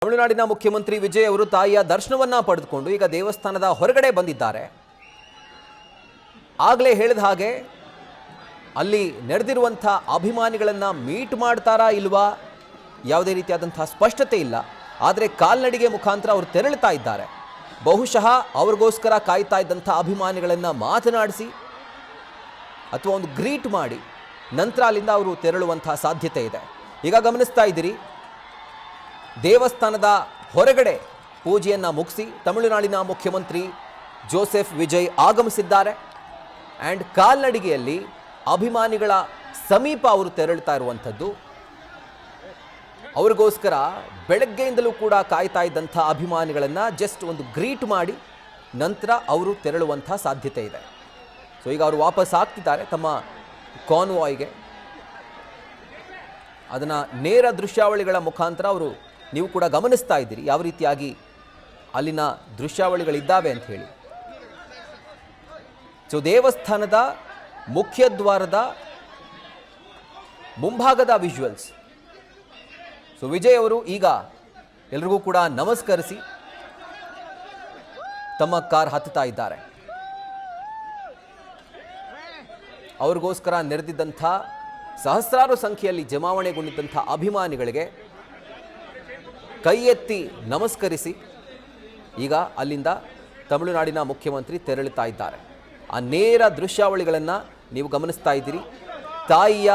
ತಮಿಳುನಾಡಿನ ಮುಖ್ಯಮಂತ್ರಿ ವಿಜಯ್ ಅವರು ತಾಯಿಯ ದರ್ಶನವನ್ನ ಪಡೆದುಕೊಂಡು ಈಗ ದೇವಸ್ಥಾನದ ಹೊರಗಡೆ ಬಂದಿದ್ದಾರೆ. ಆಗಲೇ ಹೇಳಿದ ಹಾಗೆ ಅಲ್ಲಿ ನಡೆದಿರುವಂಥ ಅಭಿಮಾನಿಗಳನ್ನ ಮೀಟ್ ಮಾಡ್ತಾರಾ ಇಲ್ವಾ ಯಾವುದೇ ರೀತಿಯಾದಂಥ ಸ್ಪಷ್ಟತೆ ಇಲ್ಲ. ಆದರೆ ಕಾಲ್ನಡಿಗೆ ಮುಖಾಂತರ ಅವರು ತೆರಳುತ್ತಾ ಇದ್ದಾರೆ. ಬಹುಶಃ ಅವ್ರಿಗೋಸ್ಕರ ಕಾಯ್ತಾ ಇದ್ದಂಥ ಅಭಿಮಾನಿಗಳನ್ನು ಮಾತನಾಡಿಸಿ ಅಥವಾ ಒಂದು ಗ್ರೀಟ್ ಮಾಡಿ ನಂತರ ಅಲ್ಲಿಂದ ಅವರು ತೆರಳುವಂಥ ಸಾಧ್ಯತೆ ಇದೆ. ಈಗ ಗಮನಿಸ್ತಾ ಇದ್ದೀರಿ, ದೇವಸ್ಥಾನದ ಹೊರಗಡೆ ಪೂಜೆಯನ್ನು ಮುಗಿಸಿ ತಮಿಳುನಾಡಿನ ಮುಖ್ಯಮಂತ್ರಿ ಜೋಸೆಫ್ ವಿಜಯ್ ಆಗಮಿಸಿದ್ದಾರೆ. ಆ್ಯಂಡ್ ಕಾಲ್ನಡಿಗೆಯಲ್ಲಿ ಅಭಿಮಾನಿಗಳ ಸಮೀಪ ಅವರು ತೆರಳುತ್ತಾ ಇರುವಂಥದ್ದು. ಅವ್ರಿಗೋಸ್ಕರ ಬೆಳಗ್ಗೆಯಿಂದಲೂ ಕೂಡ ಕಾಯ್ತಾ ಇದ್ದಂಥ ಅಭಿಮಾನಿಗಳನ್ನು ಜಸ್ಟ್ ಒಂದು ಗ್ರೀಟ್ ಮಾಡಿ ನಂತರ ಅವರು ತೆರಳುವಂಥ ಸಾಧ್ಯತೆ ಇದೆ. ಸೊ ಈಗ ಅವರು ವಾಪಸ್ ಆಗ್ತಿದ್ದಾರೆ ತಮ್ಮ ಕಾನ್ವಾಯ್ಗೆ. ಅದನ್ನು ನೇರ ದೃಶ್ಯಾವಳಿಗಳ ಮುಖಾಂತರ ಅವರು ನೀವು ಕೂಡ ಗಮನಿಸ್ತಾ ಇದ್ದೀರಿ ಯಾವ ರೀತಿಯಾಗಿ ಅಲ್ಲಿನ ದೃಶ್ಯಾವಳಿಗಳಿದ್ದಾವೆ ಅಂತ ಹೇಳಿ. ಸೊ ದೇವಸ್ಥಾನದ ಮುಖ್ಯದ್ವಾರದ ಮುಂಭಾಗದ ವಿಜುವಲ್ಸ್. ಸೊ ವಿಜಯ್ ಅವರು ಈಗ ಎಲ್ರಿಗೂ ಕೂಡ ನಮಸ್ಕರಿಸಿ ತಮ್ಮ ಕಾರ್ ಹತ್ತುತ್ತಾ ಇದ್ದಾರೆ. ಅವ್ರಿಗೋಸ್ಕರ ನೆರೆದಿದ್ದಂಥ ಸಹಸ್ರಾರು ಸಂಖ್ಯೆಯಲ್ಲಿ ಜಮಾವಣೆಗೊಂಡಿದ್ದಂಥ ಅಭಿಮಾನಿಗಳಿಗೆ ಕೈ ಎತ್ತಿ ನಮಸ್ಕರಿಸಿ ಈಗ ಅಲ್ಲಿಂದ ತಮಿಳುನಾಡಿನ ಮುಖ್ಯಮಂತ್ರಿ ತೆರಳುತ್ತಾ ಇದ್ದಾರೆ. ಆ ನೇರ ದೃಶ್ಯಾವಳಿಗಳನ್ನು ನೀವು ಗಮನಿಸ್ತಾ ಇದ್ದೀರಿ. ತಾಯಿಯ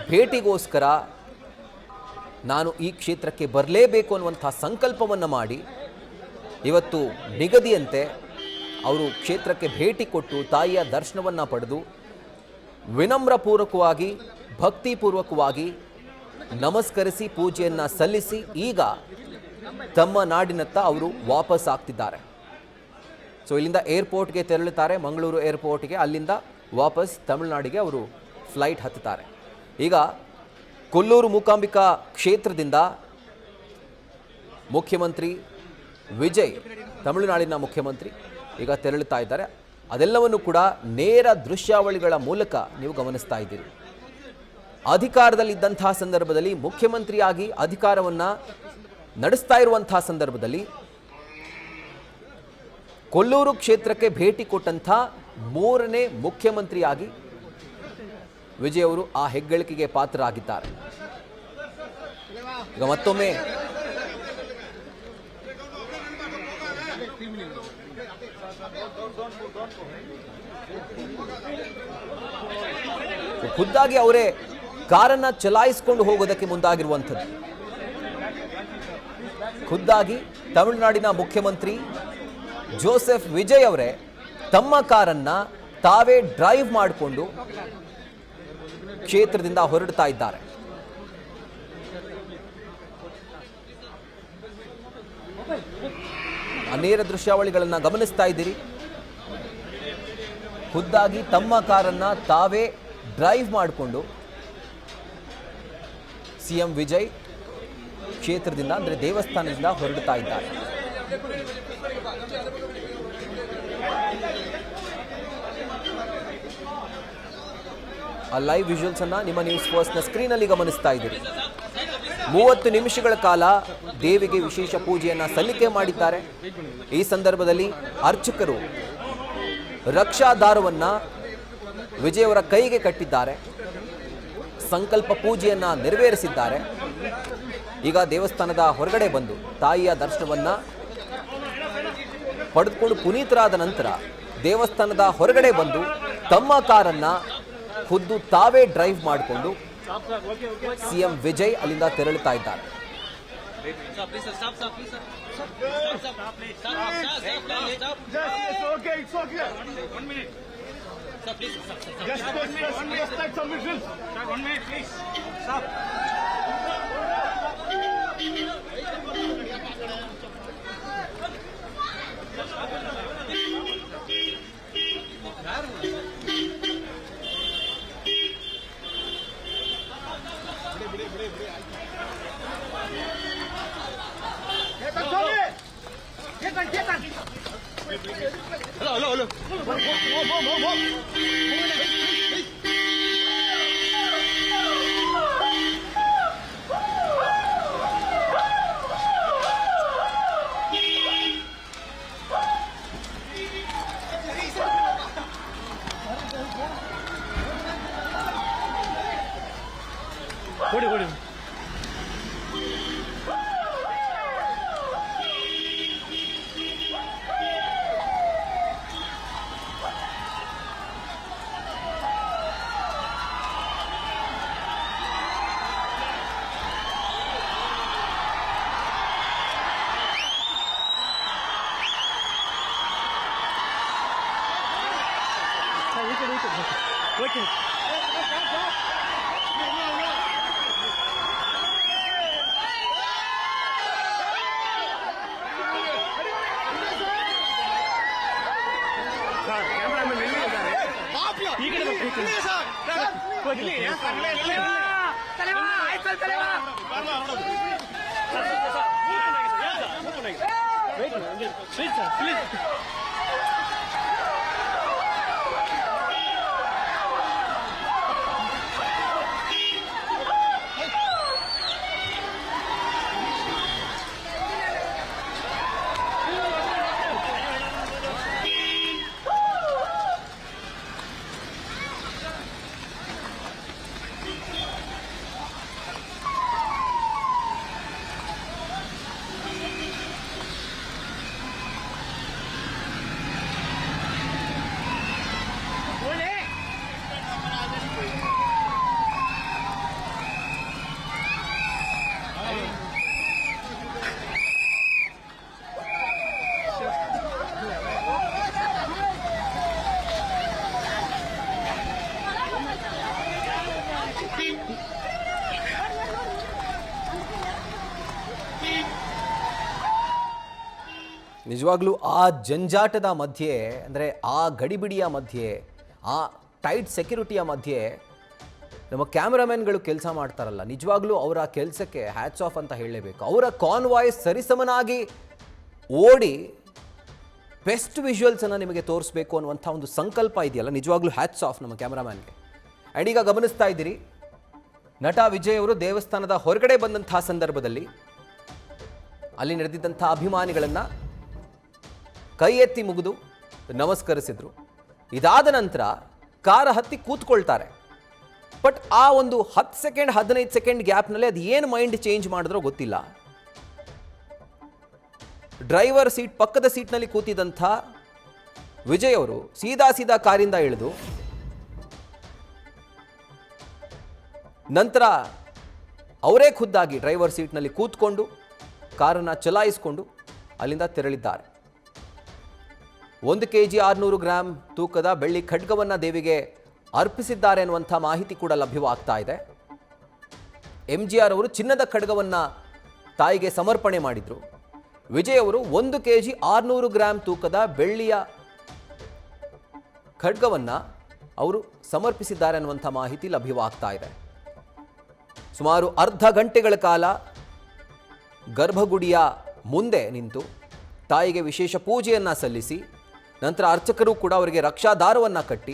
ಭೇಟಿಗೋಸ್ಕರ ನಾನು ಈ ಕ್ಷೇತ್ರಕ್ಕೆ ಬರಲೇಬೇಕು ಅನ್ನುವಂಥ ಸಂಕಲ್ಪವನ್ನು ಮಾಡಿ ಇವತ್ತು ನಿಗದಿಯಂತೆ ಅವರು ಕ್ಷೇತ್ರಕ್ಕೆ ಭೇಟಿ ಕೊಟ್ಟು ತಾಯಿಯ ದರ್ಶನವನ್ನು ಪಡೆದು ವಿನಮ್ರಪೂರ್ವಕವಾಗಿ ಭಕ್ತಿಪೂರ್ವಕವಾಗಿ ನಮಸ್ಕರಿಸಿ ಪೂಜೆಯನ್ನು ಸಲ್ಲಿಸಿ ಈಗ ತಮ್ಮ ನಾಡಿನತ್ತ ಅವರು ವಾಪಸ್ ಆಗ್ತಿದ್ದಾರೆ. ಸೊ ಇಲ್ಲಿಂದ ಏರ್ಪೋರ್ಟ್ಗೆ ತೆರಳುತ್ತಾರೆ, ಮಂಗಳೂರು ಏರ್ಪೋರ್ಟ್ಗೆ. ಅಲ್ಲಿಂದ ವಾಪಸ್ ತಮಿಳುನಾಡಿಗೆ ಅವರು ಫ್ಲೈಟ್ ಹತ್ತುತ್ತಾರೆ. ಈಗ ಕೊಲ್ಲೂರು ಮೂಕಾಂಬಿಕಾ ಕ್ಷೇತ್ರದಿಂದ ಮುಖ್ಯಮಂತ್ರಿ ವಿಜಯ್, ತಮಿಳುನಾಡಿನ ಮುಖ್ಯಮಂತ್ರಿ ಈಗ ತೆರಳುತ್ತಾ ಇದ್ದಾರೆ. ಅದೆಲ್ಲವನ್ನು ಕೂಡ ನೇರ ದೃಶ್ಯಾವಳಿಗಳ ಮೂಲಕ ನೀವು ಗಮನಿಸ್ತಾ ಇದ್ದೀರಿ. ಅಧಿಕಾರದಲ್ಲಿದ್ದಂತಹ ಸಂದರ್ಭದಲ್ಲಿ ಮುಖ್ಯಮಂತ್ರಿಯಾಗಿ ಅಧಿಕಾರವನ್ನು ನಡೆಸ್ತಾ ಇರುವಂತಹ ಸಂದರ್ಭದಲ್ಲಿ ಕೊಲ್ಲೂರು ಕ್ಷೇತ್ರಕ್ಕೆ ಭೇಟಿ ಕೊಟ್ಟಂಥ 3ನೇ ಮುಖ್ಯಮಂತ್ರಿಯಾಗಿ ವಿಜಯ್ ಅವರು ಆ ಹೆಗ್ಗಳಿಕೆಗೆ ಪಾತ್ರರಾಗಿದ್ದಾರೆ. ಈಗ ಮತ್ತೊಮ್ಮೆ ಖುದ್ದಾಗಿ ಅವರೇ ಕಾರನ್ನು ಚಲಾಯಿಸಿಕೊಂಡು ಹೋಗೋದಕ್ಕೆ ಮುಂದಾಗಿರುವಂಥದ್ದು. ಖುದ್ದಾಗಿ ತಮಿಳುನಾಡಿನ ಮುಖ್ಯಮಂತ್ರಿ ಜೋಸೆಫ್ ವಿಜಯ್ ಅವರೇ ತಮ್ಮ ಕಾರನ್ನು ತಾವೇ ಡ್ರೈವ್ ಮಾಡಿಕೊಂಡು ಕ್ಷೇತ್ರದಿಂದ ಹೊರಡ್ತಾ ಇದ್ದಾರೆ. ನೇರ ದೃಶ್ಯಾವಳಿಗಳನ್ನು ಗಮನಿಸ್ತಾ ಇದ್ದೀರಿ. ಖುದ್ದಾಗಿ ತಮ್ಮ ಕಾರನ್ನು ತಾವೇ ಡ್ರೈವ್ ಮಾಡಿಕೊಂಡು ಸಿಎಂ ವಿಜಯ್ ಕ್ಷೇತ್ರದಿಂದ ಅಂದರೆ ದೇವಸ್ಥಾನದಿಂದ ಹೊರಡ್ತಾ ಇದ್ದಾರೆ. ಆ ಲೈವ್ ವಿಜುವಲ್ಸ್ ಅನ್ನ ನಿಮ್ಮ ನ್ಯೂಸ್ ಫಸ್ಟ್ನ ಸ್ಕ್ರೀನಲ್ಲಿ ಗಮನಿಸ್ತಾ ಇದ್ದೀರಿ. 30 ನಿಮಿಷಗಳ ಕಾಲ ದೇವಿಗೆ ವಿಶೇಷ ಪೂಜೆಯನ್ನು ಸಲ್ಲಿಕೆ ಮಾಡಿದ್ದಾರೆ. ಈ ಸಂದರ್ಭದಲ್ಲಿ ಅರ್ಚಕರು ರಕ್ಷಾ ದಾರವನ್ನು ವಿಜಯ್ ಅವರ ಕೈಗೆ ಕಟ್ಟಿದ್ದಾರೆ. ಸಂಕಲ್ಪ ಪೂಜೆಯನ್ನು ನೆರವೇರಿಸಿದ್ದಾರೆ. ಈಗ ದೇವಸ್ಥಾನದ ಹೊರಗಡೆ ಬಂದು ತಾಯಿಯ ದರ್ಶನವನ್ನು ಪಡೆದುಕೊಂಡು ಪುನೀತರಾದ ನಂತರ ದೇವಸ್ಥಾನದ ಹೊರಗಡೆ ಬಂದು ತಮ್ಮ ಕಾರನ್ನು ಖುದ್ದು ತಾವೇ ಡ್ರೈವ್ ಮಾಡಿಕೊಂಡು ಸಿಎಂ ವಿಜಯ್ ಅಲ್ಲಿಂದ ತೆರಳುತ್ತಾ ಇದ್ದಾರೆ. Hello. ನಿಜವಾಗ್ಲೂ ಆ ಜಂಜಾಟದ ಮಧ್ಯೆ, ಅಂದರೆ ಆ ಗಡಿಬಿಡಿಯ ಮಧ್ಯೆ, ಆ ಟೈಟ್ ಸೆಕ್ಯೂರಿಟಿಯ ಮಧ್ಯೆ ನಮ್ಮ ಕ್ಯಾಮ್ರಾಮನ್ಗಳು ಕೆಲಸ ಮಾಡ್ತಾರಲ್ಲ, ನಿಜವಾಗ್ಲೂ ಅವರ ಕೆಲಸಕ್ಕೆ ಹ್ಯಾಟ್ಸ್ ಆಫ್ ಅಂತ ಹೇಳಲೇಬೇಕು. ಅವರ ಕಾನ್ವಾಯ್ಸ್ ಸರಿಸಮನಾಗಿ ಓಡಿ ಬೆಸ್ಟ್ ವಿಜುವಲ್ಸನ್ನು ನಿಮಗೆ ತೋರಿಸ್ಬೇಕು ಅನ್ನುವಂಥ ಒಂದು ಸಂಕಲ್ಪ ಇದೆಯಲ್ಲ, ನಿಜವಾಗ್ಲೂ ಹ್ಯಾಟ್ಸ್ ಆಫ್ ನಮ್ಮ ಕ್ಯಾಮ್ರಾಮ್ಯಾನ್ಗೆ. ಆ್ಯಂಡ್ ಈಗ ಗಮನಿಸ್ತಾ ಇದ್ದೀರಿ, ನಟ ವಿಜಯ್ ಅವರು ದೇವಸ್ಥಾನದ ಹೊರಗಡೆ ಬಂದಂಥ ಸಂದರ್ಭದಲ್ಲಿ ಅಲ್ಲಿ ನಡೆದಿದ್ದಂಥ ಅಭಿಮಾನಿಗಳನ್ನು ಕೈ ಎತ್ತಿ ಮುಗಿದು ನಮಸ್ಕರಿಸಿದ್ರು. ಇದಾದ ನಂತರ ಕಾರ ಹತ್ತಿ ಕೂತ್ಕೊಳ್ತಾರೆ. ಬಟ್ ಆ ಒಂದು 10 ಸೆಕೆಂಡ್ 15 ಸೆಕೆಂಡ್ ಗ್ಯಾಪ್ನಲ್ಲಿ ಅದು ಏನು ಮೈಂಡ್ ಚೇಂಜ್ ಮಾಡಿದ್ರೋ ಗೊತ್ತಿಲ್ಲ. ಡ್ರೈವರ್ ಸೀಟ್ ಪಕ್ಕದ ಸೀಟ್ನಲ್ಲಿ ಕೂತಿದ್ದಂಥ ವಿಜಯ್ ಅವರು ಸೀದಾ ಕಾರಿಂದ ಇಳಿದು ನಂತರ ಅವರೇ ಖುದ್ದಾಗಿ ಡ್ರೈವರ್ ಸೀಟ್ನಲ್ಲಿ ಕೂತ್ಕೊಂಡು ಕಾರನ್ನು ಚಲಾಯಿಸಿಕೊಂಡು ಅಲ್ಲಿಂದ ತೆರಳಿದ್ದಾರೆ. 1 kg 600 ಗ್ರಾಂ ತೂಕದ ಬೆಳ್ಳಿ ಖಡ್ಗವನ್ನು ದೇವಿಗೆ ಅರ್ಪಿಸಿದ್ದಾರೆ ಅನ್ನುವಂಥ ಮಾಹಿತಿ ಕೂಡ ಲಭ್ಯವಾಗ್ತಾ ಇದೆ. MGR ಅವರು ಚಿನ್ನದ ಖಡ್ಗವನ್ನು ತಾಯಿಗೆ ಸಮರ್ಪಣೆ ಮಾಡಿದರು. ವಿಜಯ್ ಅವರು 1 kg 600 ಗ್ರಾಂ ತೂಕದ ಬೆಳ್ಳಿಯ ಖಡ್ಗವನ್ನು ಅವರು ಸಮರ್ಪಿಸಿದ್ದಾರೆ ಅನ್ನುವಂಥ ಮಾಹಿತಿ ಲಭ್ಯವಾಗ್ತಾ ಇದೆ. ಸುಮಾರು ಅರ್ಧ ಗಂಟೆಗಳ ಕಾಲ ಗರ್ಭಗುಡಿಯ ಮುಂದೆ ನಿಂತು ತಾಯಿಗೆ ವಿಶೇಷ ಪೂಜೆಯನ್ನು ಸಲ್ಲಿಸಿ ನಂತರ ಅರ್ಚಕರು ಕೂಡ ಅವರಿಗೆ ರಕ್ಷಾದಾರವನ್ನು ಕಟ್ಟಿ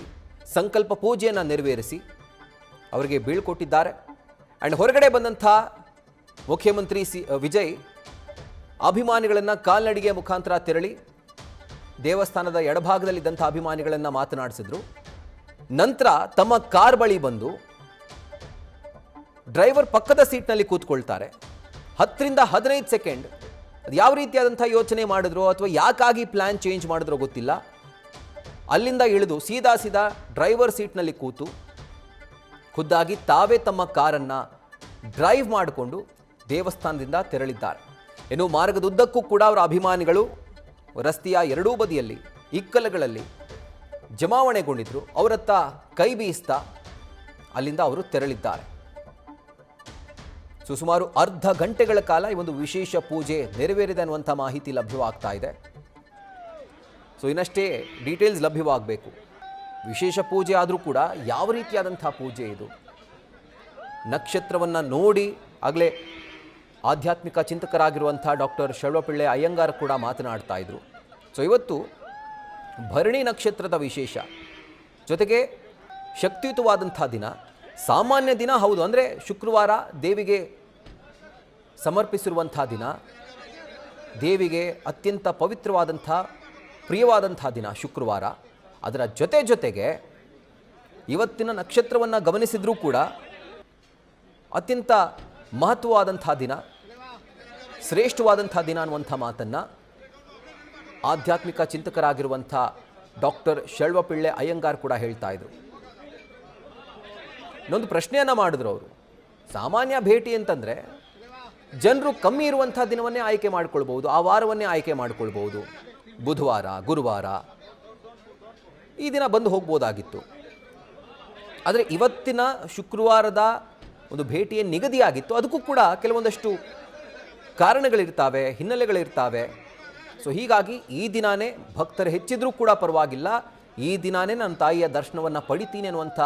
ಸಂಕಲ್ಪ ಪೂಜೆಯನ್ನು ನೆರವೇರಿಸಿ ಅವರಿಗೆ ಬೀಳ್ಕೊಟ್ಟಿದ್ದಾರೆ. ಆ್ಯಂಡ್ ಹೊರಗಡೆ ಬಂದಂಥ ಮುಖ್ಯಮಂತ್ರಿ ವಿಜಯ್ ಅಭಿಮಾನಿಗಳನ್ನು ಕಾಲ್ನಡಿಗೆ ಮುಖಾಂತರ ತೆರಳಿ ದೇವಸ್ಥಾನದ ಎಡಭಾಗದಲ್ಲಿದ್ದಂಥ ಅಭಿಮಾನಿಗಳನ್ನು ಮಾತನಾಡಿಸಿದ್ರು. ನಂತರ ತಮ್ಮ ಕಾರ್ ಬಳಿ ಬಂದು ಡ್ರೈವರ್ ಪಕ್ಕದ ಸೀಟ್ನಲ್ಲಿ ಕೂತ್ಕೊಳ್ತಾರೆ. 10 ರಿಂದ 15 ಸೆಕೆಂಡ್ ಅದು ಯಾವ ರೀತಿಯಾದಂಥ ಯೋಚನೆ ಮಾಡಿದ್ರು ಅಥವಾ ಯಾಕಾಗಿ ಪ್ಲ್ಯಾನ್ ಚೇಂಜ್ ಮಾಡಿದ್ರೋ ಗೊತ್ತಿಲ್ಲ, ಅಲ್ಲಿಂದ ಇಳಿದು ಸೀದಾ ಡ್ರೈವರ್ ಸೀಟ್ನಲ್ಲಿ ಕೂತು ಖುದ್ದಾಗಿ ತಾವೇ ತಮ್ಮ ಕಾರನ್ನು ಡ್ರೈವ್ ಮಾಡಿಕೊಂಡು ದೇವಸ್ಥಾನದಿಂದ ತೆರಳಿದ್ದಾರೆ. ಇನ್ನು ಮಾರ್ಗದುದ್ದಕ್ಕೂ ಕೂಡ ಅವರ ಅಭಿಮಾನಿಗಳು ರಸ್ತೆಯ ಎರಡೂ ಬದಿಯಲ್ಲಿ ಇಕ್ಕಲಗಳಲ್ಲಿ ಜಮಾವಣೆಗೊಂಡಿದ್ರು. ಅವರತ್ತ ಕೈ ಬೀಸ್ತಾ ಅಲ್ಲಿಂದ ಅವರು ತೆರಳಿದ್ದಾರೆ. ಸುಮಾರು ಅರ್ಧ ಗಂಟೆಗಳ ಕಾಲ ಈ ಒಂದು ವಿಶೇಷ ಪೂಜೆ ನೆರವೇರಿದೆ ಅನ್ನುವಂಥ ಮಾಹಿತಿ ಲಭ್ಯವಾಗ್ತಾ ಇದೆ. ಇನ್ನಷ್ಟೇ ಡೀಟೇಲ್ಸ್ ಲಭ್ಯವಾಗಬೇಕು. ವಿಶೇಷ ಪೂಜೆ ಆದರೂ ಕೂಡ ಯಾವ ರೀತಿಯಾದಂಥ ಪೂಜೆ ಇದು, ನಕ್ಷತ್ರವನ್ನು ನೋಡಿ ಆಗಲೇ ಆಧ್ಯಾತ್ಮಿಕ ಚಿಂತಕರಾಗಿರುವಂಥ ಡಾಕ್ಟರ್ ಶೆಳ್ವಪಿಳ್ಳೆ ಅಯ್ಯಂಗಾರ್ ಕೂಡ ಮಾತನಾಡ್ತಾ ಇದ್ರು. ಇವತ್ತು ಭರಣಿ ನಕ್ಷತ್ರದ ವಿಶೇಷ ಜೊತೆಗೆ ಶಕ್ತಿಯುತವಾದಂಥ ದಿನ, ಸಾಮಾನ್ಯ ದಿನ ಹೌದು, ಅಂದರೆ ಶುಕ್ರವಾರ ದೇವಿಗೆ ಸಮರ್ಪಿಸಿರುವಂಥ ದಿನ, ದೇವಿಗೆ ಅತ್ಯಂತ ಪವಿತ್ರವಾದಂಥ ಪ್ರಿಯವಾದಂಥ ದಿನ ಶುಕ್ರವಾರ. ಅದರ ಜೊತೆಗೆ ಇವತ್ತಿನ ನಕ್ಷತ್ರವನ್ನು ಗಮನಿಸಿದ್ರೂ ಕೂಡ ಅತ್ಯಂತ ಮಹತ್ವವಾದಂಥ ದಿನ, ಶ್ರೇಷ್ಠವಾದಂಥ ದಿನ ಅನ್ನುವಂಥ ಮಾತನ್ನು ಆಧ್ಯಾತ್ಮಿಕ ಚಿಂತಕರಾಗಿರುವಂಥ ಡಾಕ್ಟರ್ ಶೆಳ್ವಪಿಳ್ಳೆ ಅಯ್ಯಂಗಾರ್ ಕೂಡ ಹೇಳ್ತಾ ಇದ್ರು. ಇನ್ನೊಂದು ಪ್ರಶ್ನೆಯನ್ನು ಮಾಡಿದ್ರು ಅವರು, ಸಾಮಾನ್ಯ ಭೇಟಿ ಅಂತಂದರೆ ಜನರು ಕಮ್ಮಿ ಇರುವಂಥ ದಿನವನ್ನೇ ಆಯ್ಕೆ ಮಾಡ್ಕೊಳ್ಬೋದು, ಆ ವಾರವನ್ನೇ ಆಯ್ಕೆ ಮಾಡ್ಕೊಳ್ಬೋದು, ಬುಧವಾರ ಗುರುವಾರ ಈ ದಿನ ಬಂದು ಹೋಗ್ಬೋದಾಗಿತ್ತು. ಆದರೆ ಇವತ್ತಿನ ಶುಕ್ರವಾರದ ಒಂದು ಭೇಟಿಯ ನಿಗದಿಯಾಗಿತ್ತು, ಅದಕ್ಕೂ ಕೂಡ ಕೆಲವೊಂದಷ್ಟು ಕಾರಣಗಳಿರ್ತಾವೆ, ಹಿನ್ನೆಲೆಗಳಿರ್ತಾವೆ. ಸೊ ಹೀಗಾಗಿ ಈ ದಿನಾನೇ ಭಕ್ತರು ಹೆಚ್ಚಿದ್ರೂ ಕೂಡ ಪರವಾಗಿಲ್ಲ, ಈ ದಿನಾನೇ ನನ್ನ ತಾಯಿಯ ದರ್ಶನವನ್ನು ಪಡಿತೀನಿ ಅನ್ನುವಂಥ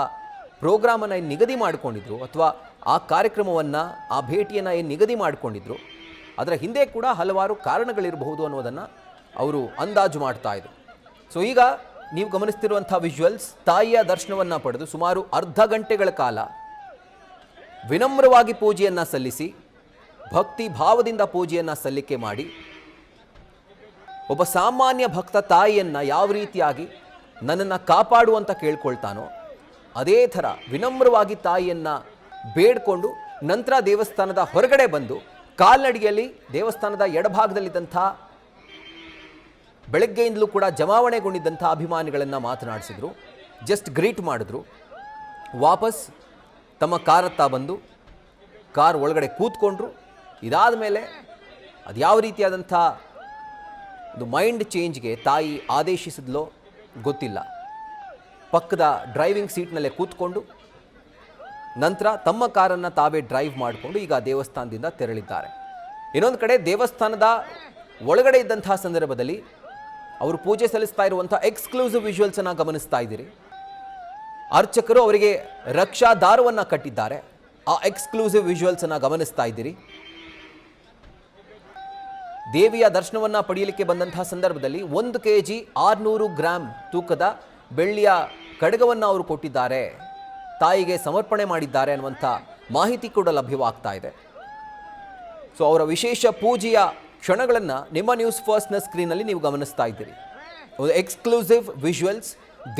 ಪ್ರೋಗ್ರಾಮನ್ನು ಏನು ನಿಗದಿ ಮಾಡಿಕೊಂಡಿದ್ರು, ಅಥವಾ ಆ ಕಾರ್ಯಕ್ರಮವನ್ನು, ಆ ಭೇಟಿಯನ್ನು ಏನು ನಿಗದಿ ಮಾಡಿಕೊಂಡಿದ್ರು, ಅದರ ಹಿಂದೆ ಕೂಡ ಹಲವಾರು ಕಾರಣಗಳಿರಬಹುದು ಅನ್ನೋದನ್ನು ಅವರು ಅಂದಾಜು ಮಾಡ್ತಾ ಇದ್ರು. ಸೊ ಈಗ ನೀವು ಗಮನಿಸ್ತಿರುವಂಥ ವಿಜುವಲ್ಸ್, ತಾಯಿಯ ದರ್ಶನವನ್ನು ಪಡೆದು ಸುಮಾರು ಅರ್ಧ ಗಂಟೆಗಳ ಕಾಲ ವಿನಮ್ರವಾಗಿ ಪೂಜೆಯನ್ನು ಸಲ್ಲಿಸಿ, ಭಕ್ತಿ ಭಾವದಿಂದ ಪೂಜೆಯನ್ನು ಸಲ್ಲಿಕೆ ಮಾಡಿ, ಒಬ್ಬ ಸಾಮಾನ್ಯ ಭಕ್ತ ತಾಯಿಯನ್ನು ಯಾವ ರೀತಿಯಾಗಿ ನನ್ನನ್ನು ಕಾಪಾಡುವಂತ ಕೇಳ್ಕೊಳ್ತಾನೋ ಅದೇ ಥರ ವಿನಮ್ರವಾಗಿ ತಾಯಿಯನ್ನು ಬೇಡ್ಕೊಂಡು ನಂತರ ದೇವಸ್ಥಾನದ ಹೊರಗಡೆ ಬಂದು ಕಾಲ್ನಡಿಗೆಯಲ್ಲಿ ದೇವಸ್ಥಾನದ ಎಡಭಾಗದಲ್ಲಿದ್ದಂಥ ಬೆಳಗ್ಗೆಯಿಂದಲೂ ಕೂಡ ಜಮಾವಣೆಗೊಂಡಿದ್ದಂಥ ಅಭಿಮಾನಿಗಳನ್ನು ಮಾತನಾಡಿಸಿದ್ರು, ಜಸ್ಟ್ ಗ್ರೀಟ್ ಮಾಡಿದ್ರು. ವಾಪಸ್ ತಮ್ಮ ಕಾರತ್ತ ಬಂದು ಕಾರ್ ಒಳಗಡೆ ಕೂತ್ಕೊಂಡ್ರು. ಇದಾದ ಮೇಲೆ ಅದು ಯಾವ ರೀತಿಯಾದಂಥ ಒಂದು ಮೈಂಡ್ ಚೇಂಜ್ಗೆ ತಾಯಿ ಆದೇಶಿಸಿದ್ಲೋ ಗೊತ್ತಿಲ್ಲ. ಪಕ್ಕದ ಡ್ರೈವಿಂಗ್ ಸೀಟ್ನಲ್ಲೇ ಕೂತ್ಕೊಂಡು ನಂತರ ತಮ್ಮ ಕಾರನ್ನು ತಾವೇ ಡ್ರೈವ್ ಮಾಡಿಕೊಂಡು ಈಗ ದೇವಸ್ಥಾನದಿಂದ ತೆರಳಿದ್ದಾರೆ. ಇನ್ನೊಂದು ಕಡೆ ದೇವಸ್ಥಾನದ ಒಳಗಡೆ ಇದ್ದಂತಹ ಸಂದರ್ಭದಲ್ಲಿ ಅವರು ಪೂಜೆ ಸಲ್ಲಿಸ್ತಾ ಇರುವಂಥ ಎಕ್ಸ್ಕ್ಲೂಸಿವ್ ವಿಜುವಲ್ಸನ್ನು ಗಮನಿಸ್ತಾ ಇದ್ದೀರಿ. ಅರ್ಚಕರು ಅವರಿಗೆ ರಕ್ಷಾ ದಾರವನ್ನು ಕಟ್ಟಿದ್ದಾರೆ. ಆ ಎಕ್ಸ್ಕ್ಲೂಸಿವ್ ವಿಜುವಲ್ಸನ್ನು ಗಮನಿಸ್ತಾ ಇದ್ದೀರಿ. ದೇವಿಯ ದರ್ಶನವನ್ನು ಪಡೆಯಲಿಕ್ಕೆ ಬಂದಂತಹ ಸಂದರ್ಭದಲ್ಲಿ 1 kg 600 ಗ್ರಾಂ ತೂಕದ ಬೆಳ್ಳಿಯ ಕಡಗವನ್ನು ಅವರು ಕೊಟ್ಟಿದ್ದಾರೆ, ತಾಯಿಗೆ ಸಮರ್ಪಣೆ ಮಾಡಿದ್ದಾರೆ ಅನ್ನುವಂಥ ಮಾಹಿತಿ ಕೂಡ ಲಭ್ಯವಾಗ್ತಾ ಇದೆ. ಸೊ ಅವರ ವಿಶೇಷ ಪೂಜೆಯ ಕ್ಷಣಗಳನ್ನು ನಿಮ್ಮ ನ್ಯೂಸ್ ಫಸ್ಟ್ನ ಸ್ಕ್ರೀನಲ್ಲಿ ನೀವು ಗಮನಿಸ್ತಾ ಇದ್ದೀರಿ. ಒಂದು ಎಕ್ಸ್ಕ್ಲೂಸಿವ್ ವಿಜುವಲ್ಸ್,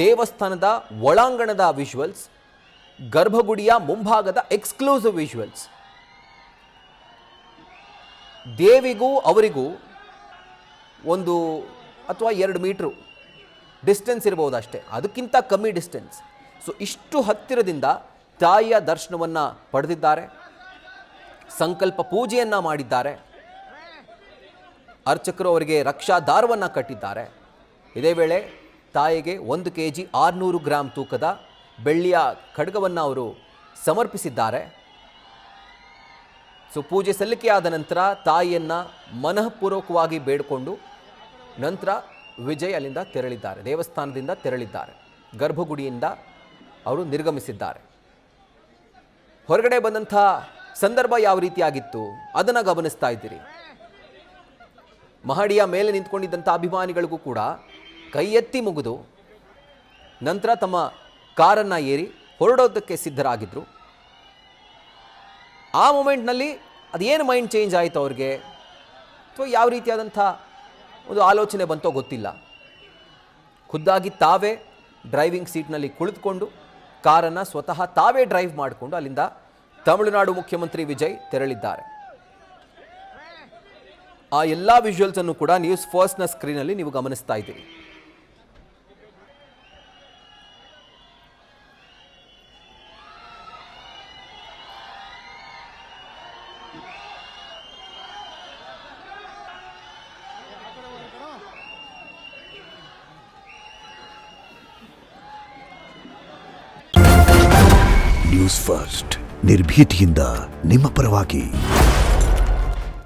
ದೇವಸ್ಥಾನದ ಒಳಾಂಗಣದ ವಿಜುವಲ್ಸ್, ಗರ್ಭಗುಡಿಯ ಮುಂಭಾಗದ ಎಕ್ಸ್ಕ್ಲೂಸಿವ್ ವಿಜುವಲ್ಸ್. ದೇವಿಗೂ ಅವರಿಗೂ 1 ಅಥವಾ 2 ಮೀಟ್ರು ಡಿಸ್ಟೆನ್ಸ್ ಇರ್ಬೋದು ಅಷ್ಟೇ, ಅದಕ್ಕಿಂತ ಕಮ್ಮಿ ಡಿಸ್ಟೆನ್ಸ್. ಸೊ ಇಷ್ಟು ಹತ್ತಿರದಿಂದ ತಾಯಿಯ ದರ್ಶನವನ್ನು ಪಡೆದಿದ್ದಾರೆ, ಸಂಕಲ್ಪ ಪೂಜೆಯನ್ನು ಮಾಡಿದ್ದಾರೆ. ಅರ್ಚಕರು ಅವರಿಗೆ ರಕ್ಷಾ ದಾರವನ್ನು ಕಟ್ಟಿದ್ದಾರೆ. ಇದೇ ವೇಳೆ ತಾಯಿಗೆ 1 kg 600 ಗ್ರಾಂ ತೂಕದ ಬೆಳ್ಳಿಯ ಖಡ್ಗವನ್ನು ಅವರು ಸಮರ್ಪಿಸಿದ್ದಾರೆ. ಸೊ ಪೂಜೆ ಸಲ್ಲಿಕೆಯಾದ ನಂತರ ತಾಯಿಯನ್ನು ಮನಃಪೂರ್ವಕವಾಗಿ ಬೇಡಿಕೊಂಡು ನಂತರ ವಿಜಯ್ ಅಲ್ಲಿಂದ ತೆರಳಿದ್ದಾರೆ, ದೇವಸ್ಥಾನದಿಂದ ತೆರಳಿದ್ದಾರೆ, ಗರ್ಭಗುಡಿಯಿಂದ ಅವರು ನಿರ್ಗಮಿಸಿದ್ದಾರೆ. ಹೊರಗಡೆ ಬಂದಂಥ ಸಂದರ್ಭ ಯಾವ ರೀತಿಯಾಗಿತ್ತು ಅದನ್ನು ಗಮನಿಸ್ತಾ ಇದ್ದೀರಿ. ಮಹಡಿಯ ಮೇಲೆ ನಿಂತ್ಕೊಂಡಿದ್ದಂಥ ಅಭಿಮಾನಿಗಳಿಗೂ ಕೂಡ ಕೈ ಎತ್ತಿ ಮುಗಿದು ನಂತರ ತಮ್ಮ ಕಾರನ್ನು ಏರಿ ಹೊರಡೋದಕ್ಕೆ ಸಿದ್ಧರಾಗಿದ್ದರು. ಆ ಮೂಮೆಂಟ್ನಲ್ಲಿ ಅದೇನು ಮೈಂಡ್ ಚೇಂಜ್ ಆಯಿತು ಅವ್ರಿಗೆ, ಅಥವಾ ಯಾವ ರೀತಿಯಾದಂಥ ಒಂದು ಆಲೋಚನೆ ಬಂತೋ ಗೊತ್ತಿಲ್ಲ. ಖುದ್ದಾಗಿ ತಾವೇ ಡ್ರೈವಿಂಗ್ ಸೀಟ್ನಲ್ಲಿ ಕುಳಿತುಕೊಂಡು ಕಾರನ್ನು ಸ್ವತಃ ತಾವೇ ಡ್ರೈವ್ ಮಾಡಿಕೊಂಡು ಅಲ್ಲಿಂದ ತಮಿಳುನಾಡು ಮುಖ್ಯಮಂತ್ರಿ ವಿಜಯ್ ತೆರಳಿದ್ದಾರೆ. ಆ ಎಲ್ಲ ವಿಜುವಲ್ಸನ್ನು ಕೂಡ ನ್ಯೂಸ್ ಫಸ್ಟ್ನ ಸ್ಕ್ರೀನಲ್ಲಿ ನೀವು ಗಮನಿಸ್ತಾ ಇದ್ದೀರಿ. ನ್ಯೂಸ್ ಫಸ್ಟ್, ನಿರ್ಭೀತಿಯಿಂದ ನಿಮ್ಮ ಪರವಾಗಿ.